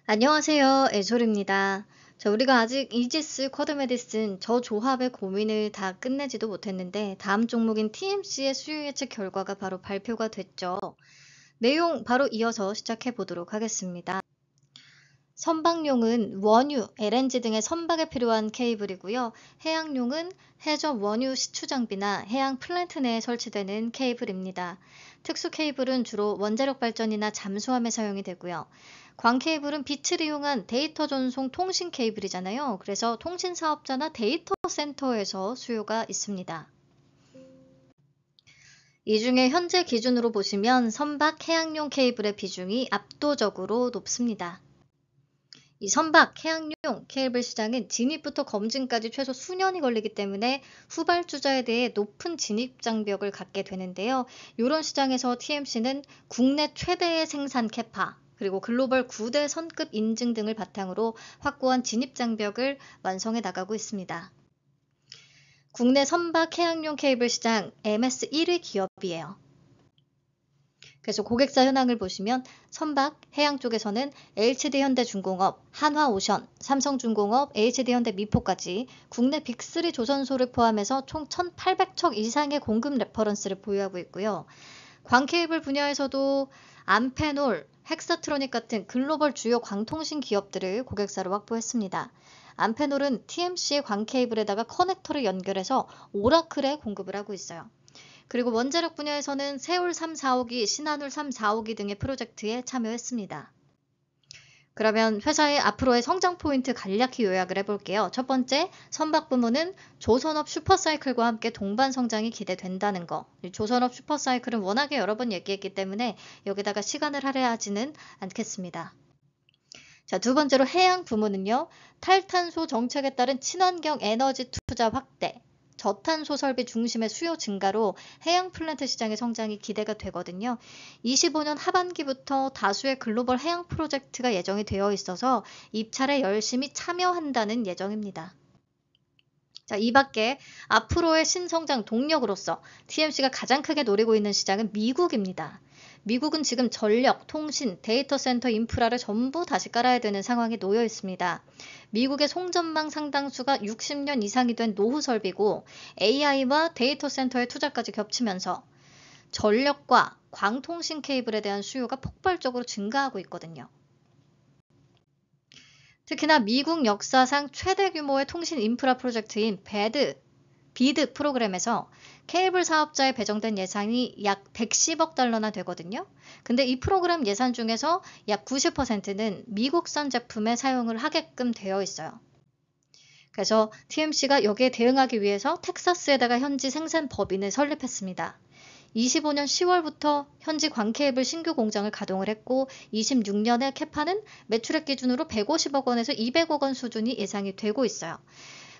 안녕하세요. 애솔입니다. 우리가 아직 이지스 쿼드 메디슨 저 조합의 고민을 다 끝내지도 못했는데 다음 종목인 TMC의 수요 예측 결과가 바로 발표가 됐죠. 내용 바로 이어서 시작해 보도록 하겠습니다. 선박용은 원유, LNG 등의 선박에 필요한 케이블이고요. 해양용은 해저 원유 시추 장비나 해양 플랜트 내에 설치되는 케이블입니다. 특수 케이블은 주로 원자력 발전이나 잠수함에 사용이 되고요. 광 케이블은 빛을 이용한 데이터 전송 통신 케이블이잖아요. 그래서 통신 사업자나 데이터 센터에서 수요가 있습니다. 이 중에 현재 기준으로 보시면 선박 해양용 케이블의 비중이 압도적으로 높습니다. 이 선박, 해양용 케이블 시장은 진입부터 검증까지 최소 수년이 걸리기 때문에 후발주자에 대해 높은 진입 장벽을 갖게 되는데요. 이런 시장에서 TMC는 국내 최대의 생산 캐파, 그리고 글로벌 9대 선급 인증 등을 바탕으로 확고한 진입 장벽을 완성해 나가고 있습니다. 국내 선박 해양용 케이블 시장 MS 1위 기업이에요. 그래서 고객사 현황을 보시면 선박, 해양 쪽에서는 LHD현대중공업, 한화오션, 삼성중공업, HD현대 미포까지 국내 빅3 조선소를 포함해서 총 1,800척 이상의 공급 레퍼런스를 보유하고 있고요. 광케이블 분야에서도 암페놀, 헥사트로닉 같은 글로벌 주요 광통신 기업들을 고객사로 확보했습니다. 암페놀은 TMC의 광케이블에다가 커넥터를 연결해서 오라클에 공급을 하고 있어요. 그리고 원자력 분야에서는 세울 3, 4호기, 신한울 3, 4호기 등의 프로젝트에 참여했습니다. 그러면 회사의 앞으로의 성장 포인트 간략히 요약을 해볼게요. 첫 번째, 선박 부문은 조선업 슈퍼사이클과 함께 동반 성장이 기대된다는 거. 조선업 슈퍼사이클은 워낙에 여러 번 얘기했기 때문에 여기다가 시간을 할애하지는 않겠습니다. 자, 두 번째로 해양 부문은요. 탈탄소 정책에 따른 친환경 에너지 투자 확대, 저탄소 설비 중심의 수요 증가로 해양 플랜트 시장의 성장이 기대가 되거든요. 25년 하반기부터 다수의 글로벌 해양 프로젝트가 예정이 되어 있어서 입찰에 열심히 참여한다는 예정입니다. 자, 이 밖에 앞으로의 신성장 동력으로서 TMC가 가장 크게 노리고 있는 시장은 미국입니다. 미국은 지금 전력, 통신, 데이터 센터 인프라를 전부 다시 깔아야 되는 상황에 놓여 있습니다. 미국의 송전망 상당수가 60년 이상이 된 노후 설비고 AI와 데이터 센터의 투자까지 겹치면서 전력과 광통신 케이블에 대한 수요가 폭발적으로 증가하고 있거든요. 특히나 미국 역사상 최대 규모의 통신 인프라 프로젝트인 비드 프로그램에서 케이블 사업자에 배정된 예산이 약 110억 달러나 되거든요. 근데 이 프로그램 예산 중에서 약 90%는 미국산 제품에 사용을 하게끔 되어 있어요. 그래서 TMC가 여기에 대응하기 위해서 텍사스에다가 현지 생산 법인을 설립했습니다. 25년 10월부터 현지 광케이블 신규 공장을 가동을 했고 26년에 캐파는 매출액 기준으로 150억 원에서 200억 원 수준이 예상이 되고 있어요.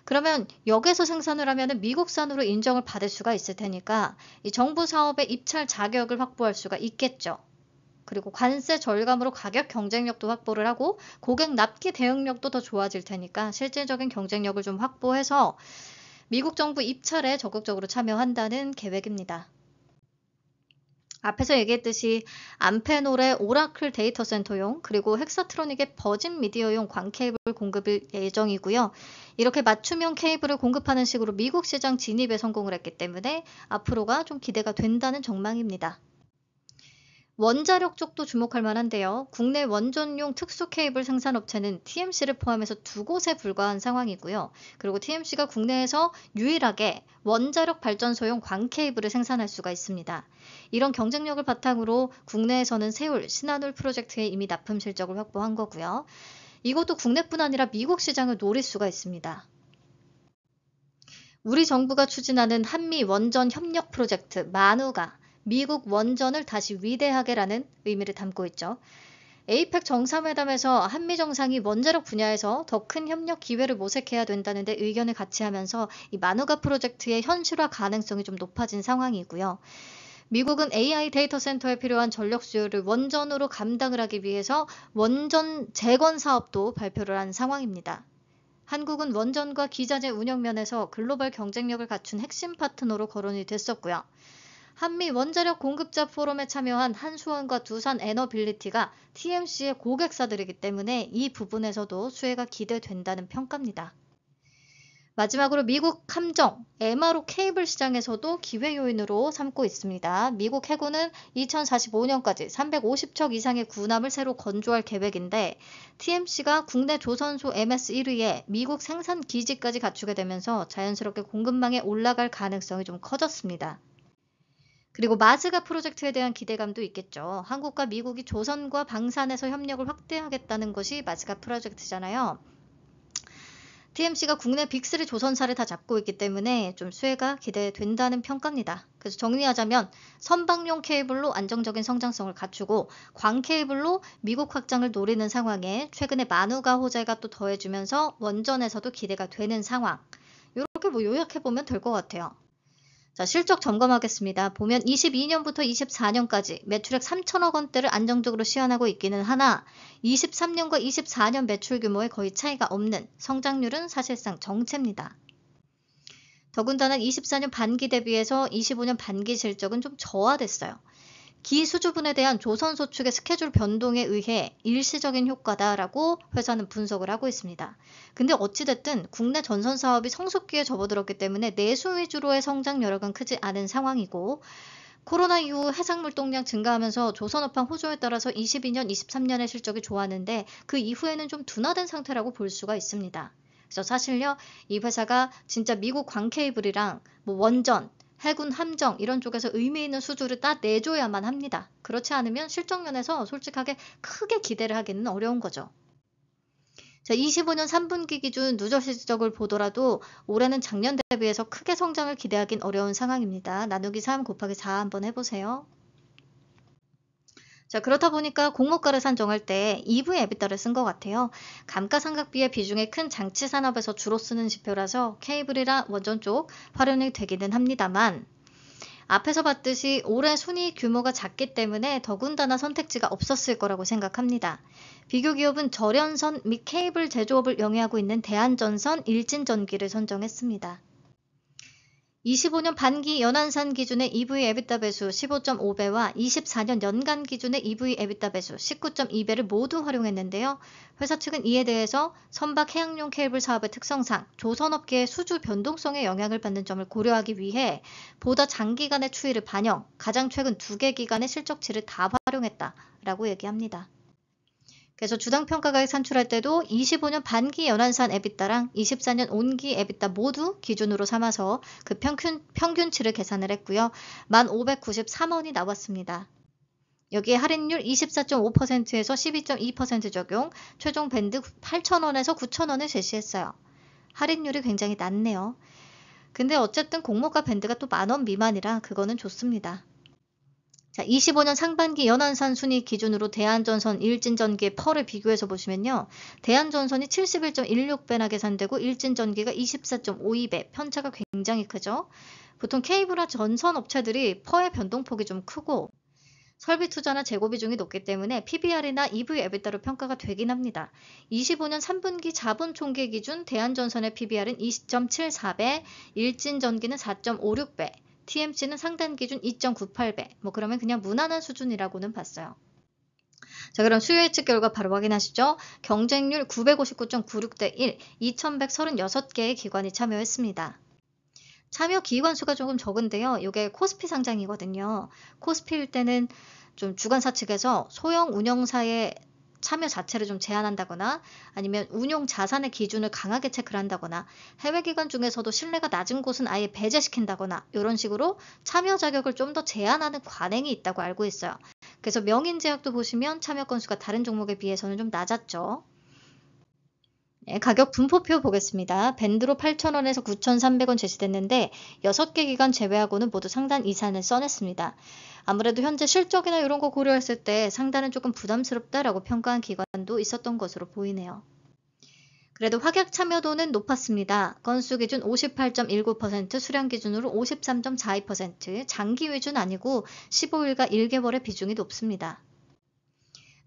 그러면 여기서 생산을 하면 미국산으로 인정을 받을 수가 있을 테니까 이 정부 사업의 입찰 자격을 확보할 수가 있겠죠. 그리고 관세 절감으로 가격 경쟁력도 확보를 하고 고객 납기 대응력도 더 좋아질 테니까 실질적인 경쟁력을 좀 확보해서 미국 정부 입찰에 적극적으로 참여한다는 계획입니다. 앞에서 얘기했듯이 암페놀의 오라클 데이터 센터용 그리고 헥사트로닉의 버진 미디어용 광 케이블 공급일 예정이고요. 이렇게 맞춤형 케이블을 공급하는 식으로 미국 시장 진입에 성공을 했기 때문에 앞으로가 좀 기대가 된다는 전망입니다. 원자력 쪽도 주목할 만한데요. 국내 원전용 특수 케이블 생산업체는 TMC를 포함해서 두 곳에 불과한 상황이고요. 그리고 TMC가 국내에서 유일하게 원자력 발전소용 광 케이블을 생산할 수가 있습니다. 이런 경쟁력을 바탕으로 국내에서는 세울, 신한울 프로젝트에 이미 납품 실적을 확보한 거고요. 이것도 국내뿐 아니라 미국 시장을 노릴 수가 있습니다. 우리 정부가 추진하는 한미 원전 협력 프로젝트 마누가 미국 원전을 다시 위대하게라는 의미를 담고 있죠. 에이펙 정상회담에서 한미 정상이 원자력 분야에서 더 큰 협력 기회를 모색해야 된다는 데 의견을 같이 하면서 이 마누가 프로젝트의 현실화 가능성이 좀 높아진 상황이고요. 미국은 AI 데이터 센터에 필요한 전력 수요를 원전으로 감당을 하기 위해서 원전 재건 사업도 발표를 한 상황입니다. 한국은 원전과 기자재 운영 면에서 글로벌 경쟁력을 갖춘 핵심 파트너로 거론이 됐었고요. 한미 원자력 공급자 포럼에 참여한 한수원과 두산에너빌리티가 TMC의 고객사들이기 때문에 이 부분에서도 수혜가 기대된다는 평가입니다. 마지막으로 미국 함정, MRO 케이블 시장에서도 기회 요인으로 삼고 있습니다. 미국 해군은 2045년까지 350척 이상의 군함을 새로 건조할 계획인데 TMC가 국내 조선소 MS 1위에 미국 생산 기지까지 갖추게 되면서 자연스럽게 공급망에 올라갈 가능성이 좀 커졌습니다. 그리고 마즈가 프로젝트에 대한 기대감도 있겠죠. 한국과 미국이 조선과 방산에서 협력을 확대하겠다는 것이 마즈가 프로젝트잖아요. TMC가 국내 빅3 조선사를 다 잡고 있기 때문에 좀 수혜가 기대된다는 평가입니다. 그래서 정리하자면 선박용 케이블로 안정적인 성장성을 갖추고 광 케이블로 미국 확장을 노리는 상황에 최근에 만우가 호재가 또 더해주면서 원전에서도 기대가 되는 상황. 이렇게 요약해보면 될 것 같아요. 자, 실적 점검하겠습니다. 보면 22년부터 24년까지 매출액 3천억 원대를 안정적으로 시현하고 있기는 하나 23년과 24년 매출 규모에 거의 차이가 없는 성장률은 사실상 정체입니다. 더군다나 24년 반기 대비해서 25년 반기 실적은 좀 저하됐어요. 기수주분에 대한 조선소 측의 스케줄 변동에 의해 일시적인 효과다라고 회사는 분석을 하고 있습니다. 근데 어찌됐든 국내 전선 사업이 성숙기에 접어들었기 때문에 내수 위주로의 성장 여력은 크지 않은 상황이고 코로나 이후 해상물 동량 증가하면서 조선업황 호조에 따라서 22년, 23년의 실적이 좋았는데 그 이후에는 좀 둔화된 상태라고 볼 수가 있습니다. 그래서 사실요, 이 회사가 진짜 미국 광케이블이랑 원전, 해군 함정 이런 쪽에서 의미 있는 수주를 딱 내줘야만 합니다. 그렇지 않으면 실적면에서 솔직하게 크게 기대를 하기는 어려운 거죠. 자, 25년 3분기 기준 누적 실적을 보더라도 올해는 작년 대비해서 크게 성장을 기대하긴 어려운 상황입니다. 나누기 3 곱하기 4 한번 해보세요. 자, 그렇다 보니까 공모가를 산정할 때 EV 에비타를 쓴 것 같아요. 감가상각비의 비중이 큰 장치 산업에서 주로 쓰는 지표라서 케이블이랑 원전 쪽 활용이 되기는 합니다만 앞에서 봤듯이 올해 순이익 규모가 작기 때문에 더군다나 선택지가 없었을 거라고 생각합니다. 비교 기업은 절연선 및 케이블 제조업을 영위하고 있는 대한전선, 일진전기를 선정했습니다. 25년 반기 연한산 기준의 EV 에비타 배수 15.5배와 24년 연간 기준의 EV 에비타 배수 19.2배를 모두 활용했는데요. 회사 측은 이에 대해서 선박 해양용 케이블 사업의 특성상 조선업계의 수주 변동성에 영향을 받는 점을 고려하기 위해 보다 장기간의 추이를 반영, 가장 최근 2개 기간의 실적치를 다 활용했다라고 얘기합니다. 그래서 주당평가가액 산출할 때도 25년 반기 연한산 에비타랑 24년 온기 에비타 모두 기준으로 삼아서 그 평균치를 계산을 했고요. 1,593원이 나왔습니다. 여기에 할인율 24.5%에서 12.2% 적용, 최종 밴드 8,000원에서 9,000원을 제시했어요. 할인율이 굉장히 낮네요. 근데 어쨌든 공모가 밴드가 또 10,000원 미만이라 그거는 좋습니다. 자, 25년 상반기 연한산 순이익 기준으로 대한전선, 일진전기의 펄을 비교해서 보시면요. 대한전선이 71.16배나 계산되고 일진전기가 24.52배, 편차가 굉장히 크죠. 보통 케이블화 전선 업체들이 펄의 변동폭이 좀 크고 설비 투자나 재고 비중이 높기 때문에 PBR이나 EV 에비타로 평가가 되긴 합니다. 25년 3분기 자본 총계 기준 대한전선의 PBR은 20.74배, 일진전기는 4.56배, TMC는 상단 기준 2.98배. 그러면 그냥 무난한 수준이라고는 봤어요. 자, 그럼 수요 예측 결과 바로 확인하시죠. 경쟁률 959.96대 1, 2136개의 기관이 참여했습니다. 참여 기관 수가 조금 적은데요. 이게 코스피 상장이거든요. 코스피일 때는 좀 주관사 측에서 소형 운영사의 참여 자체를 좀 제한한다거나 아니면 운용 자산의 기준을 강하게 체크를 한다거나 해외 기관 중에서도 신뢰가 낮은 곳은 아예 배제시킨다거나 이런 식으로 참여 자격을 좀 더 제한하는 관행이 있다고 알고 있어요. 그래서 명인제약도 보시면 참여 건수가 다른 종목에 비해서는 좀 낮았죠. 네, 가격 분포표 보겠습니다. 밴드로 8,000원에서 9,300원 제시됐는데 6개 기관 제외하고는 모두 상단 이산을 써냈습니다. 아무래도 현재 실적이나 이런 거 고려했을 때 상단은 조금 부담스럽다라고 평가한 기관도 있었던 것으로 보이네요. 그래도 확약 참여도는 높았습니다. 건수 기준 58.19%, 수량 기준으로 53.42%, 장기 위주는 아니고 15일과 1개월의 비중이 높습니다.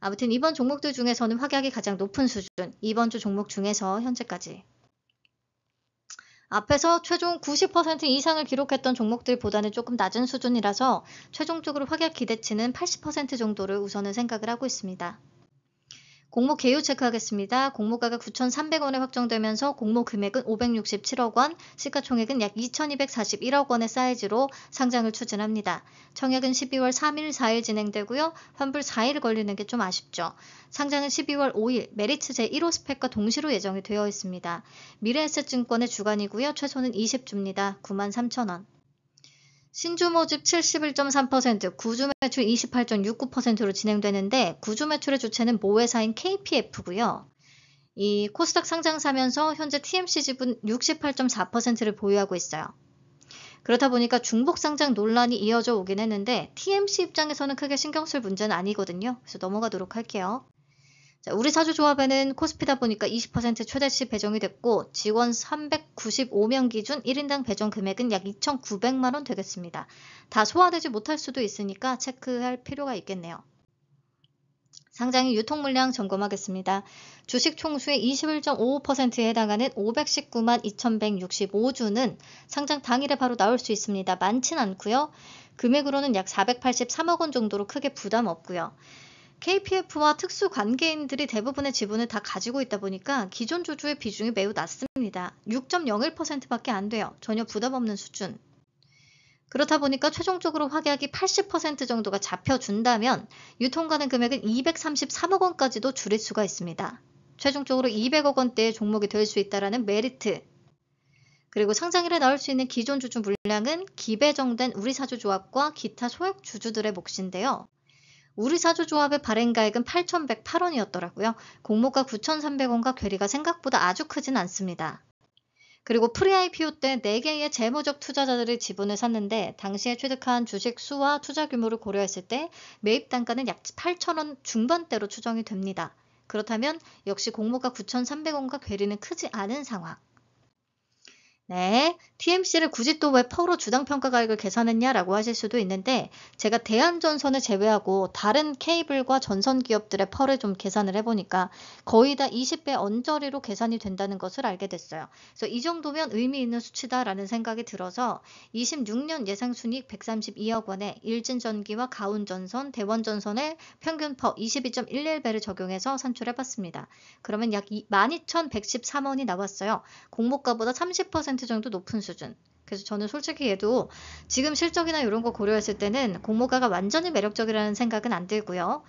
아무튼 이번 종목들 중에서는 확약이 가장 높은 수준, 이번 주 종목 중에서 현재까지. 앞에서 최종 90% 이상을 기록했던 종목들보다는 조금 낮은 수준이라서 최종적으로 확약 기대치는 80% 정도를 우선은 생각을 하고 있습니다. 공모 개요 체크하겠습니다. 공모가가 9,300원에 확정되면서 공모 금액은 567억 원, 시가총액은 약 2,241억 원의 사이즈로 상장을 추진합니다. 청약은 12월 3일, 4일 진행되고요. 환불 4일 걸리는 게 좀 아쉽죠. 상장은 12월 5일 메리츠 제1호 스펙과 동시로 예정이 되어 있습니다. 미래에셋증권의 주관이고요. 최소는 20주입니다. 93,000원. 신주 모집 71.3%, 구주 매출 28.69%로 진행되는데 구주 매출의 주체는 모회사인 KPF고요. 이 코스닥 상장사면서 현재 TMC 지분 68.4%를 보유하고 있어요. 그렇다 보니까 중복 상장 논란이 이어져 오긴 했는데 TMC 입장에서는 크게 신경 쓸 문제는 아니거든요. 그래서 넘어가도록 할게요. 자, 우리 사주조합에는 코스피다 보니까 20% 최대치 배정이 됐고 직원 395명 기준 1인당 배정 금액은 약 2,900만 원 되겠습니다. 다 소화되지 못할 수도 있으니까 체크할 필요가 있겠네요. 상장일 유통 물량 점검하겠습니다. 주식 총수의 21.55%에 해당하는 519만 2,165주는 상장 당일에 바로 나올 수 있습니다. 많진 않고요. 금액으로는 약 483억 원 정도로 크게 부담 없고요. KPF와 특수 관계인들이 대부분의 지분을 다 가지고 있다 보니까 기존 주주의 비중이 매우 낮습니다. 6.01%밖에 안 돼요. 전혀 부담 없는 수준. 그렇다 보니까 최종적으로 확약이 80% 정도가 잡혀준다면 유통가능 금액은 233억 원까지도 줄일 수가 있습니다. 최종적으로 200억 원대의 종목이 될 수 있다는 메리트. 그리고 상장일에 나올 수 있는 기존 주주 물량은 기배정된 우리사주조합과 기타 소액 주주들의 몫인데요. 우리사주조합의 발행가액은 8,108원이었더라고요. 공모가 9,300원과 괴리가 생각보다 아주 크진 않습니다. 그리고 프리-IPO 때 4개의 재무적 투자자들의 지분을 샀는데 당시에 취득한 주식 수와 투자 규모를 고려했을 때 매입 단가는 약 8,000원 중반대로 추정이 됩니다. 그렇다면 역시 공모가 9,300원과 괴리는 크지 않은 상황. 네, TMC를 굳이 또 왜 퍼로 주당 평가가액을 계산했냐라고 하실 수도 있는데 제가 대한전선을 제외하고 다른 케이블과 전선 기업들의 펄을 좀 계산을 해보니까 거의 다 20배 언저리로 계산이 된다는 것을 알게 됐어요. 그래서 이 정도면 의미 있는 수치다라는 생각이 들어서 26년 예상순이익 132억 원에 일진전기와 가운전선, 대원전선의 평균 펄 22.11배를 적용해서 산출해봤습니다. 그러면 약 12,113원이 나왔어요. 공모가보다 30% 정도 높은 수준. 그래서 저는 솔직히 얘도 지금 실적이나 이런 거 고려했을 때는 공모가가 완전히 매력적이라는 생각은 안 들고요.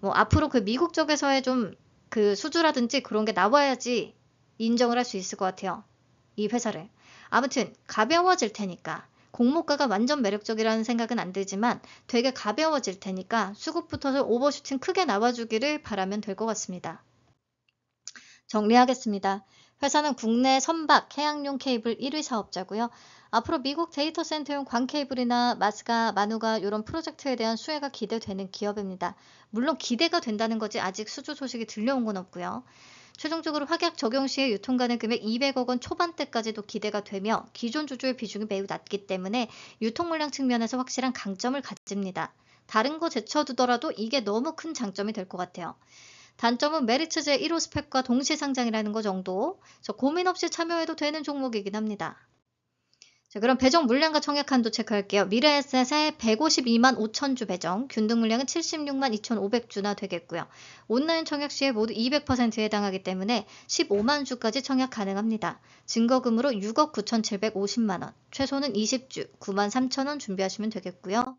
뭐 앞으로 그 미국 쪽에서의 좀 그 수주라든지 그런 게 나와야지 인정을 할 수 있을 것 같아요. 이 회사를. 아무튼 가벼워질 테니까 공모가가 완전 매력적이라는 생각은 안 들지만 되게 가벼워질 테니까 수급부터서 오버슈팅 크게 나와주기를 바라면 될 것 같습니다. 정리하겠습니다. 회사는 국내 선박 해양용 케이블 1위 사업자고요. 앞으로 미국 데이터 센터용 광 케이블이나 마스가, 마누가 이런 프로젝트에 대한 수혜가 기대되는 기업입니다. 물론 기대가 된다는 거지 아직 수주 소식이 들려온 건 없고요. 최종적으로 확약 적용 시에 유통가능 금액 200억 원 초반대까지도 기대가 되며 기존 주주의 비중이 매우 낮기 때문에 유통 물량 측면에서 확실한 강점을 가집니다. 다른 거 제쳐두더라도 이게 너무 큰 장점이 될 것 같아요. 단점은 메리츠 제1호 스펙과 동시 상장이라는 거 정도. 고민 없이 참여해도 되는 종목이긴 합니다. 자, 그럼 배정 물량과 청약 한도 체크할게요. 미래에셋에 152만 5천주 배정, 균등 물량은 76만 2,500주나 되겠고요. 온라인 청약 시에 모두 200%에 해당하기 때문에 15만 주까지 청약 가능합니다. 증거금으로 6억 9,750만 원, 최소는 20주, 9만 3천 원 준비하시면 되겠고요.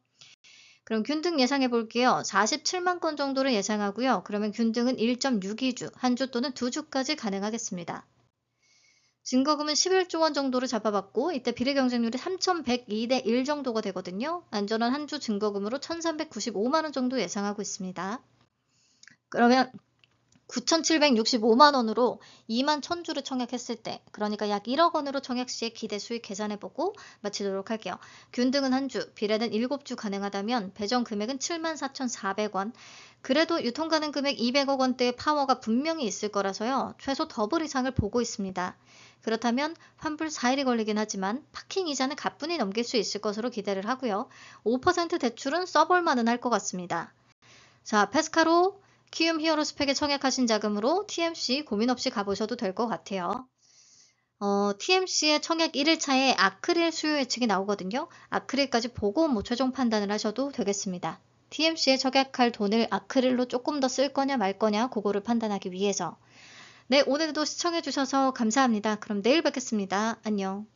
그럼 균등 예상해 볼게요. 47만 건 정도를 예상하고요. 그러면 균등은 1.62주, 한 주 또는 2주까지 가능하겠습니다. 증거금은 11조 원 정도를 잡아봤고 이때 비례 경쟁률이 3,102대 1 정도가 되거든요. 안전한 한 주 증거금으로 1,395만 원 정도 예상하고 있습니다. 그러면 9,765만 원으로 2만 1,000주를 청약했을 때 그러니까 약 1억 원으로 청약 시에 기대 수익 계산해보고 마치도록 할게요. 균등은 한 주, 비례는 7주 가능하다면 배정 금액은 74,400원. 그래도 유통 가능 금액 200억 원대의 파워가 분명히 있을 거라서요. 최소 더블 이상을 보고 있습니다. 그렇다면 환불 4일이 걸리긴 하지만 파킹 이자는 가뿐히 넘길 수 있을 것으로 기대를 하고요. 5% 대출은 써볼만은 할 것 같습니다. 자, 페스카로 키움 히어로 스펙에 청약하신 자금으로 TMC 고민 없이 가보셔도 될 것 같아요. TMC의 청약 1일차에 아크릴 수요 예측이 나오거든요. 아크릴까지 보고 뭐 최종 판단을 하셔도 되겠습니다. TMC에 청약할 돈을 아크릴로 조금 더 쓸 거냐 말 거냐 그거를 판단하기 위해서. 네, 오늘도 시청해주셔서 감사합니다. 그럼 내일 뵙겠습니다. 안녕.